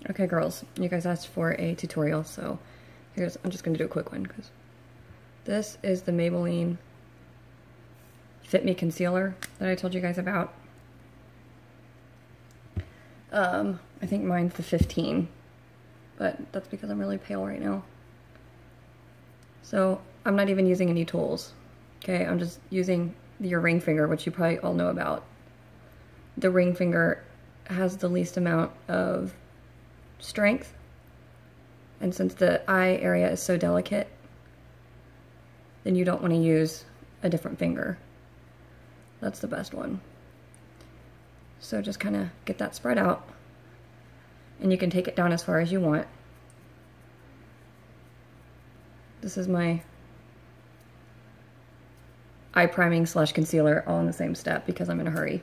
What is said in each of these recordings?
Okay, girls, you guys asked for a tutorial, so I'm just gonna do a quick one because this is the Maybelline Fit Me Concealer that I told you guys about. I think mine's the 15, but that's because I'm really pale right now. So I'm not even using any tools, okay? I'm just using your ring finger, which you probably all know about. The ring finger has the least amount of strength, and since the eye area is so delicate, then you don't want to use a different finger. That's the best one. So just kind of get that spread out, and you can take it down as far as you want. This is my eye priming / concealer all in the same step because I'm in a hurry.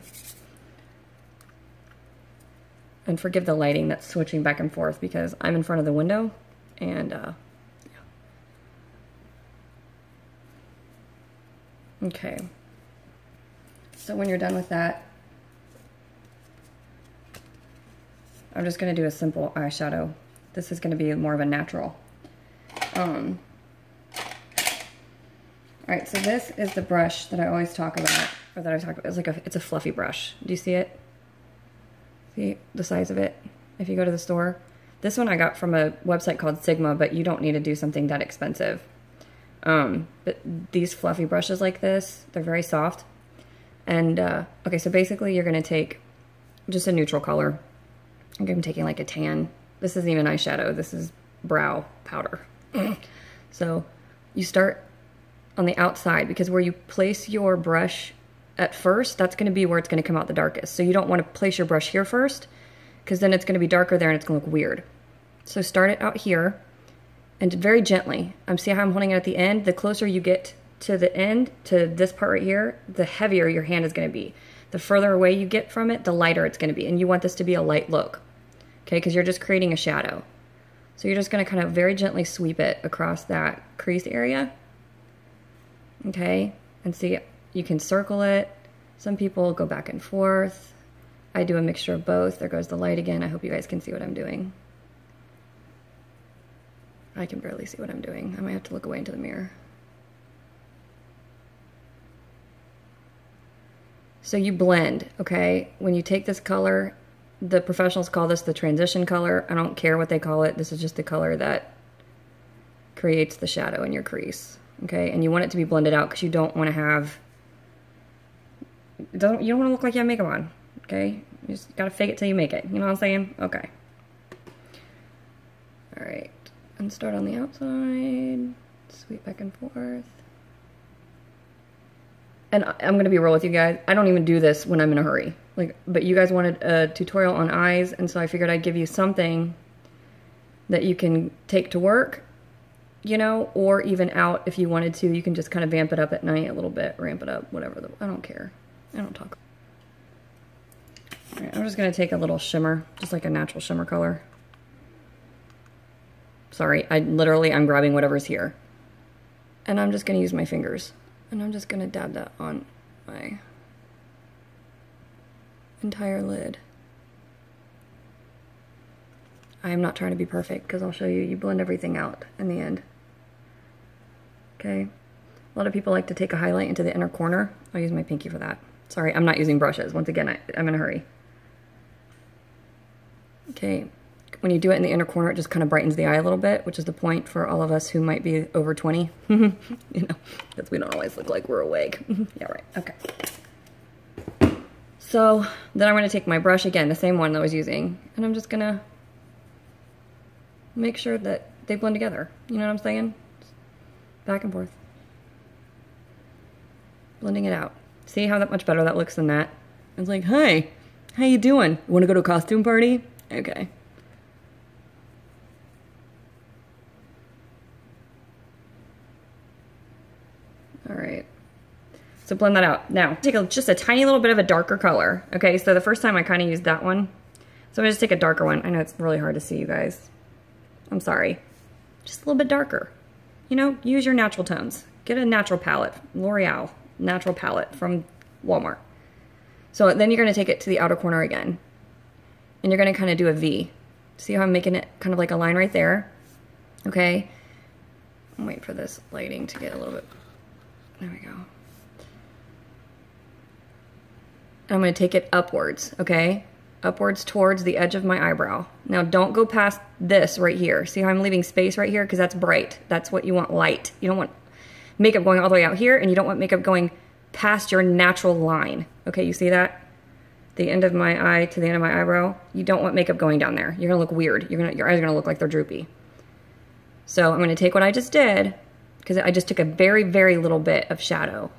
And forgive the lighting that's switching back and forth because I'm in front of the window and yeah. Okay. So when you're done with that, I'm just gonna do a simple eyeshadow. This is gonna be more of a natural. All right, so this is the brush that I always talk about, or that I talk about. It's a fluffy brush. Do you see it? See the size of it? If you go to the store. This one I got from a website called Sigma, but you don't need to do something that expensive. But these fluffy brushes like this, they're very soft. And, okay, so basically you're gonna take just a neutral color. I think I'm taking like a tan. This isn't even eyeshadow, this is brow powder. So you start on the outside because where you place your brush at first, that's going to be where it's going to come out the darkest. So you don't want to place your brush here first because then it's going to be darker there and it's going to look weird. So start it out here and very gently. See how I'm holding it at the end? The closer you get to the end, to this part right here, the heavier your hand is going to be. The further away you get from it, the lighter it's going to be. And you want this to be a light look, okay? Because you're just creating a shadow. So you're just going to kind of very gently sweep it across that crease area. Okay, and see, you can circle it. Some people go back and forth. I do a mixture of both. There goes the light again. I hope you guys can see what I'm doing. I can barely see what I'm doing. I might have to look away into the mirror. So you blend, okay? When you take this color, the professionals call this the transition color. I don't care what they call it. This is just the color that creates the shadow in your crease. Okay, and you want it to be blended out because you don't want to have, you don't want to look like you have makeup on, okay? You just gotta fake it till you make it, you know what I'm saying? Okay. All right, and start on the outside, sweep back and forth. And I'm gonna be real with you guys, I don't even do this when I'm in a hurry. But you guys wanted a tutorial on eyes, and so I figured I'd give you something that you can take to work, you know, or even out if you wanted to. You can just kind of vamp it up at night a little bit, ramp it up, whatever. I don't care. I don't talk. All right, I'm just going to take a little shimmer, just like a natural shimmer color. Sorry, I'm grabbing whatever's here. And I'm just going to use my fingers. And I'm just going to dab that on my entire lid. I am not trying to be perfect because I'll show you. You blend everything out in the end. Okay, a lot of people like to take a highlight into the inner corner. I'll use my pinky for that. Sorry, I'm not using brushes. Once again, I'm in a hurry. Okay, when you do it in the inner corner, it just kind of brightens the eye a little bit, which is the point for all of us who might be over 20. You know, because we don't always look like we're awake. Yeah, right, okay. So then I'm going to take my brush again, the same one that I was using, and I'm just going to make sure that they blend together. You know what I'm saying? Back and forth. Blending it out. See how much better that looks than that? It's like, hi, how you doing? Want to go to a costume party? Okay. All right. So blend that out. Now, take just a tiny little bit of a darker color. Okay, so the first time I kind of used that one. So I'm gonna just take a darker one. I know it's really hard to see, you guys. I'm sorry. Just a little bit darker. You know, use your natural tones. Get a natural palette, L'Oreal natural palette from Walmart. So then you're gonna take it to the outer corner again. And you're gonna kind of do a V. See how I'm making it kind of like a line right there? Okay. I'm waiting for this lighting to get a little bit, there we go. And I'm gonna take it upwards, okay? Upwards towards the edge of my eyebrow. Now don't go past this right here. See how I'm leaving space right here? Because that's bright. That's what you want, light. You don't want makeup going all the way out here, and you don't want makeup going past your natural line. Okay, you see that? The end of my eye to the end of my eyebrow. You don't want makeup going down there. You're gonna look weird. Your eyes are gonna look like they're droopy. So I'm gonna take what I just did, because I just took a very, very little bit of shadow.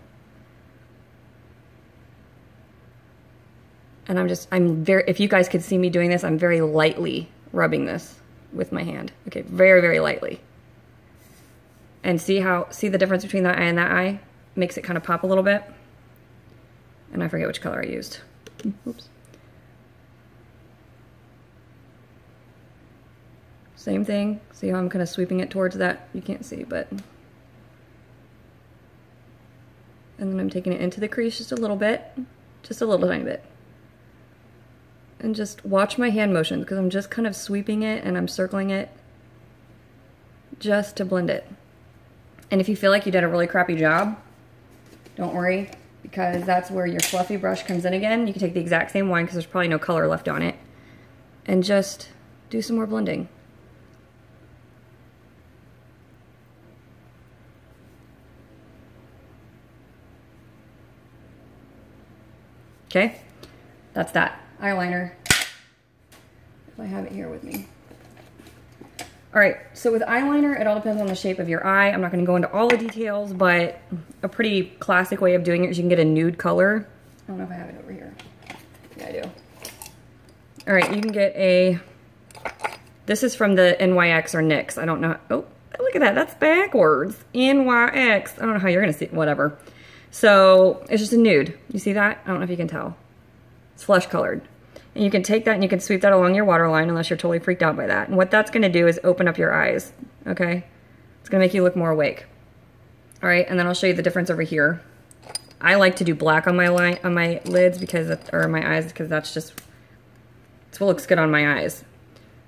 And if you guys could see me doing this, I'm very lightly rubbing this with my hand. Okay, very, very lightly. And see the difference between that eye and that eye? Makes it kind of pop a little bit. And I forget which color I used. Oops. Same thing. See how I'm kind of sweeping it towards that? You can't see, but. And then I'm taking it into the crease just a little bit. Just a little tiny bit. And just watch my hand motion, because I'm just kind of sweeping it and I'm circling it just to blend it. And if you feel like you did a really crappy job, don't worry, because that's where your fluffy brush comes in again. You can take the exact same one, because there's probably no color left on it, and just do some more blending. Okay, that's that. Eyeliner, if I have it here with me. All right, so with eyeliner, it all depends on the shape of your eye. I'm not gonna go into all the details, but a pretty classic way of doing it is you can get a nude color. I don't know if I have it over here. Yeah, I do. All right, you can get this is from the NYX or NYX. I don't know. Oh, look at that, that's backwards. NYX, I don't know how you're gonna see it, whatever. So it's just a nude. You see that? I don't know if you can tell. It's flesh colored. And you can take that and you can sweep that along your waterline, unless you're totally freaked out by that. And what that's gonna do is open up your eyes, okay? It's gonna make you look more awake. All right, and then I'll show you the difference over here. I like to do black on my lids or my eyes, because it's what looks good on my eyes.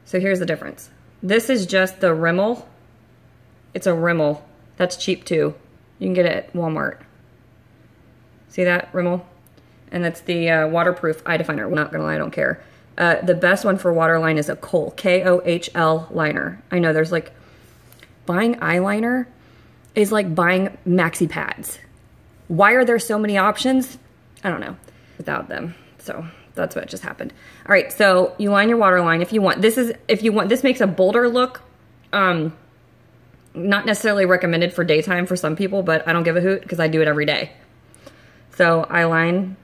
So here's the difference. This is just the Rimmel. It's a Rimmel. That's cheap too. You can get it at Walmart. See that, Rimmel? And that's the waterproof eye definer. I'm not gonna lie, I don't care. The best one for waterline is a Kohl, K-O-H-L liner. I know there's like, buying eyeliner is like buying maxi pads. Why are there so many options? I don't know, without them. So that's what just happened. All right, so you line your waterline if you want. This makes a bolder look. Not necessarily recommended for daytime for some people, but I don't give a hoot because I do it every day. So I line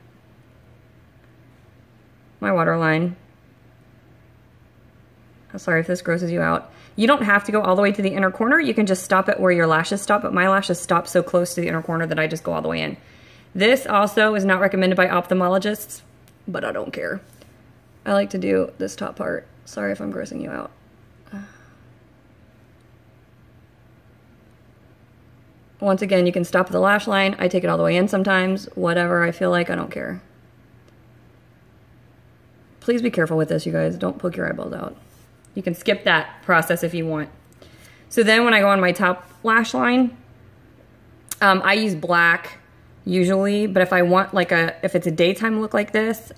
my waterline. I'm sorry if this grosses you out. You don't have to go all the way to the inner corner. You can just stop it where your lashes stop, but my lashes stop so close to the inner corner that I just go all the way in. This also is not recommended by ophthalmologists, but I don't care. I like to do this top part. Sorry if I'm grossing you out. Once again, you can stop at the lash line. I take it all the way in sometimes. Whatever I feel like, I don't care. Please be careful with this, you guys. Don't poke your eyeballs out. You can skip that process if you want. So then when I go on my top lash line, I use black usually, but if I want if it's a daytime look like this,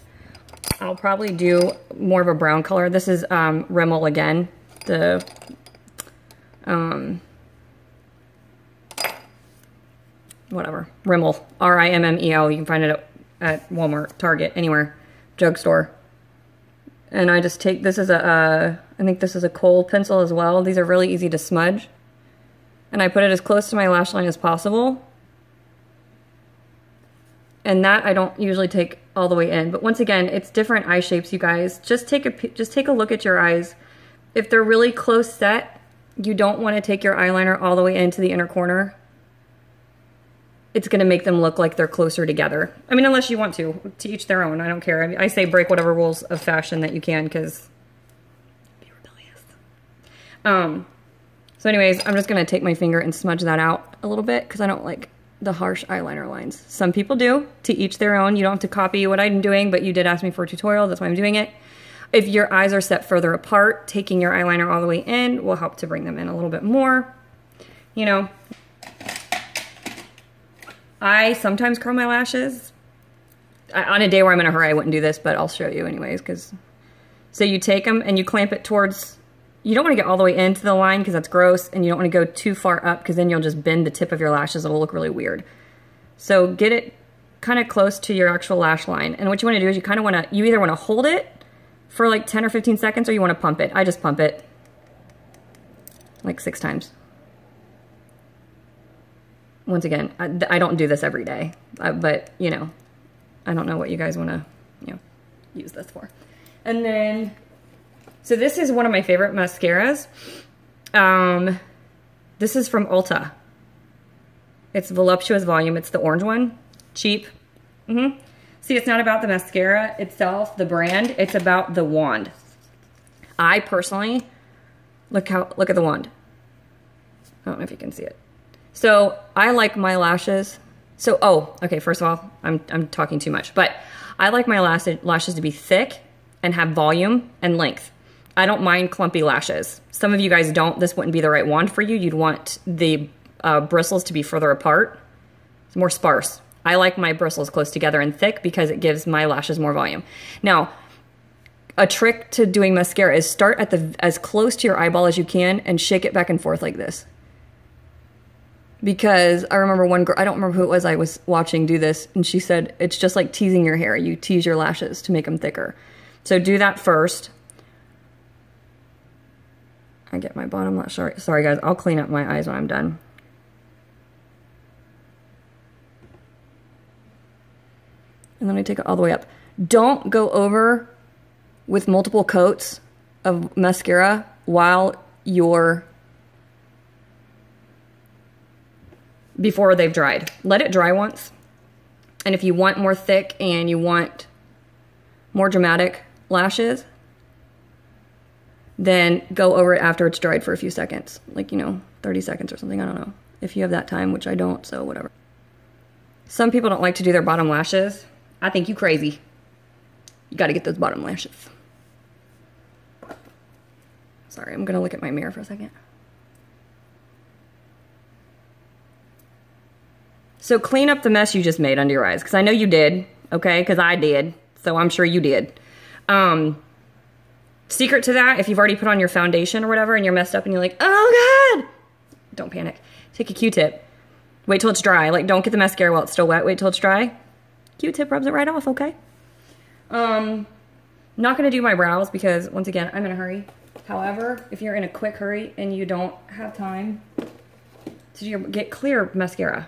I'll probably do more of a brown color. This is Rimmel again, the whatever, Rimmel, R-I-M-M-E-L. You can find it at Walmart, Target, anywhere, drugstore. And I just take, this is I think this is a Kohl pencil as well. These are really easy to smudge. And I put it as close to my lash line as possible. And that I don't usually take all the way in. But once again, it's different eye shapes, you guys. Just take a look at your eyes. If they're really close set, you don't want to take your eyeliner all the way into the inner corner. It's going to make them look like they're closer together. I mean, unless you want to each their own. I don't care. I mean, I say break whatever rules of fashion that you can, because be rebellious. So anyways, I'm just going to take my finger and smudge that out a little bit, because I don't like the harsh eyeliner lines. Some people do. To each their own. You don't have to copy what I'm doing, but you did ask me for a tutorial. That's why I'm doing it. If your eyes are set further apart, taking your eyeliner all the way in will help to bring them in a little bit more. You know, I sometimes curl my lashes. On a day where I'm in a hurry, I wouldn't do this, but I'll show you anyways. So you take them and you clamp it towards, you don't want to get all the way into the line because that's gross, and you don't want to go too far up because then you'll just bend the tip of your lashes. It'll look really weird. So get it kind of close to your actual lash line. And what you want to do is you either want to hold it for like 10 or 15 seconds or you want to pump it. I just pump it like 6 times. Once again, I don't do this every day, but you know, I don't know what you guys want to, you know, use this for. And then, so this is one of my favorite mascaras. This is from Ulta. It's Voluptuous Volume. It's the orange one. Cheap. See, it's not about the mascara itself, the brand. It's about the wand. I personally, look at the wand. I don't know if you can see it. So I like my lashes. So, oh, okay, first of all, I'm talking too much, but I like my lashes to be thick and have volume and length. I don't mind clumpy lashes. Some of you guys don't. This wouldn't be the right wand for you. You'd want the bristles to be further apart. It's more sparse. I like my bristles close together and thick because it gives my lashes more volume. Now, a trick to doing mascara is start at as close to your eyeball as you can and shake it back and forth like this. Because I remember one girl, I don't remember who it was I was watching do this, and she said, it's just like teasing your hair. You tease your lashes to make them thicker. So do that first. I get my bottom lash. Sorry guys, I'll clean up my eyes when I'm done. And then I take it all the way up. Don't go over with multiple coats of mascara while you're, before they've dried. Let it dry once. And if you want more thick and you want more dramatic lashes, then go over it after it's dried for a few seconds. Like, you know, 30 seconds or something. I don't know. If you have that time, which I don't, so whatever. Some people don't like to do their bottom lashes. I think you crazy. You gotta get those bottom lashes. Sorry, I'm gonna look at my mirror for a second. So clean up the mess you just made under your eyes, because I know you did, okay? Because I did, so I'm sure you did. Secret to that, if you've already put on your foundation or whatever and you're messed up and you're like, oh God, don't panic. Take a Q-tip. Wait till it's dry. Like, don't get the mascara while it's still wet. Wait till it's dry. Q-tip rubs it right off, okay? Not gonna do my brows because, once again, I'm in a hurry. However, if you're in a quick hurry and you don't have time to get clear mascara,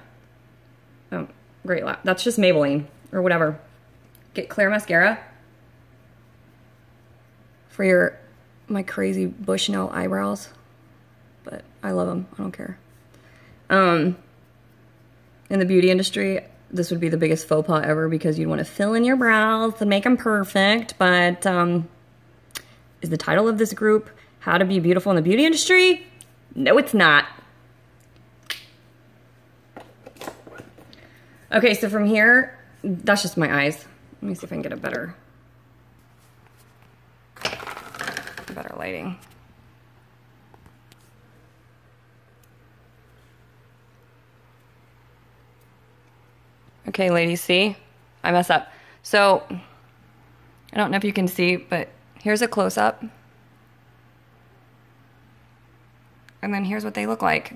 great, that's just Maybelline or whatever. Get clear mascara for my crazy Bushnell eyebrows, but I love them. I don't care. In the beauty industry, this would be the biggest faux pas ever because you'd want to fill in your brows to make them perfect, but is the title of this group How to Be Beautiful in the Beauty Industry? No, it's not. Okay, so from here, that's just my eyes. Let me see if I can get a better lighting. Okay, ladies, see? I mess up. So, I don't know if you can see, but here's a close-up. And then here's what they look like.